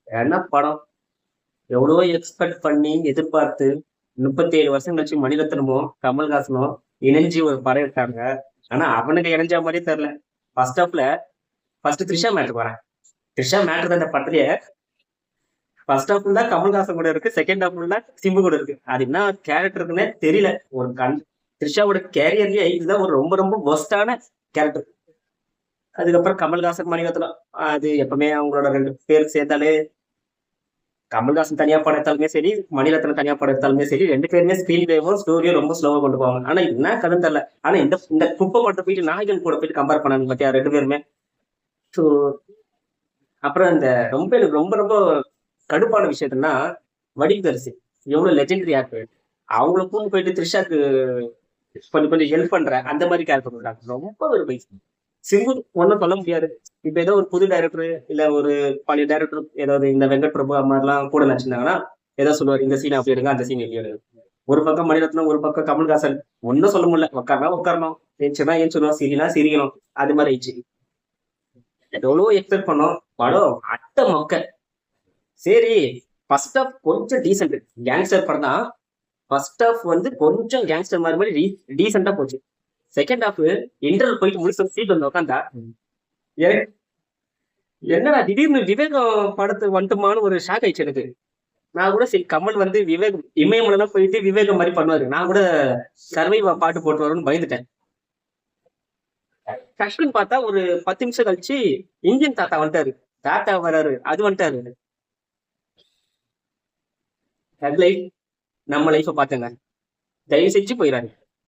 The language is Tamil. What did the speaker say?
என்ன படம் எவ்வளவோ எக்ஸ்பெக்ட் பண்ணி எதிர்பார்த்து 37 வருஷம் கழிச்சு மணிரத்னமும் கமல்ஹாசனும் இணைஞ்சு ஒரு படம் எடுத்தாங்க. ஆனா அவனுக்கு இணைஞ்ச மாதிரியே தெரியல. ஃபர்ஸ்ட் ஹாஃப்ல ஃபர்ஸ்ட் த்ரிஷா மேட்டருக்கு வரேன். த்ரிஷா மேட்டர் தான் இந்த படத்துலயே ஃபர்ஸ்ட் ஹாஃப் ஃபுல்லா கமல்ஹாசன் கூட இருக்கு, செகண்ட் ஹாஃப் ஃபுல்லா சிம்பு கூட இருக்கு. அது என்ன கேரக்டருக்குன்னே தெரியல. ஒரு த்ரிஷாவோட கேரியர்லயே இதுதான் ஒரு ரொம்ப ரொம்ப ஒஸ்டான கேரக்டர். அதுக்கப்புறம் கமல்ஹாசன் மணிரத்னம் அது எப்பவுமே அவங்களோட ரெண்டு பேர் சேர்ந்தாலே கமல்ஹாசன் தனியா படம் எடுத்தாலுமே சரி, மணிரத்னம் தனியா படம் எடுத்தாலுமே சரி, ரெண்டு பேருமே ஸ்பீட் வேவும் ஸ்டோரியும் ரொம்ப ஸ்லோவா கொண்டு போவாங்க. ஆனா என்ன கதை தெரியல. ஆனா இந்த இந்த குப்பை படத்தை போயிட்டு நாயகன் கூட போயிட்டு கம்பேர் பண்ணாங்க பாத்தியா ரெண்டு பேருமே. ஸோ அப்புறம் இந்த ரொம்ப எனக்கு ரொம்ப ரொம்ப கடுப்பான விஷயத்துனா வடிவதரிசி எவ்வளவு லெஜெண்டரி ஆக்டர். அவங்களுக்கும் போயிட்டு த்ரிஷாக்கு கொஞ்சம் கொஞ்சம் ஹெல்ப் பண்ற அந்த மாதிரி கேரக்டர் பண்றாங்க. ரொம்ப ஒரு வயசு சிம்பு ஒன்றும் சொல்ல முடியாது. இப்ப ஏதோ ஒரு புது டைரக்டர் இல்ல ஒரு பழைய டைரக்டர் ஏதாவது இந்த வெங்கட் பிரபு அந்த மாதிரிலாம் கூட நடிச்சிருந்தாங்கன்னா ஏதோ சொல்லுவார் இந்த சீன் அப்படி எடுங்க அந்த சீன் எப்படி எடுங்க. ஒரு பக்கம் மணிரத்னம் ஒரு பக்கம் கமல்ஹாசன் ஒன்னும் சொல்ல முடியல. உட்காரணும் ஏச்சுனா ஏச்சுணும் சிரினா சிரிக்கணும் அது மாதிரி ஆயிடுச்சு. எவ்வளவோ எக்ஸ்பெக்ட் பண்ணோம். படம் அட்டை மொக்க. சரி ஃபர்ஸ்ட் ஆஃப் கொஞ்சம் டீசென்ட் கேங்ஸ்டர் படம் தான். ஃபர்ஸ்ட் ஆஃப் வந்து கொஞ்சம் கேங்ஸ்டர் மாதிரி டீசெண்டா போச்சு. செகண்ட் ஹாஃப் இன்டர்வல் போயிட்டு முடிச்சு சீட் வந்து உட்காந்தா என்னடா திடீர்னு விவேகம் படத்தை வந்துட்டுமான்னு ஒரு ஷாக் ஆயிடுச்சு எனக்கு. நான் கூட சரி கமல் வந்து விவேக் இமயமலாம் போயிட்டு விவேகம் மாதிரி பண்ணுவாரு. நான் கூட சர்வைவா பாட்டு போட்டு வரும்னு பயந்துட்டேன். டக்குன்னு பார்த்தா ஒரு 10 நிமிஷம் கழிச்சு இந்தியன் தாத்தா வந்துட்டாரு. தாத்தா வராரு அது வந்துட்டாரு. ஹெட்லைட் நம்ம லைஃப பாத்துங்க, தயவு செஞ்சு போயிடாரு.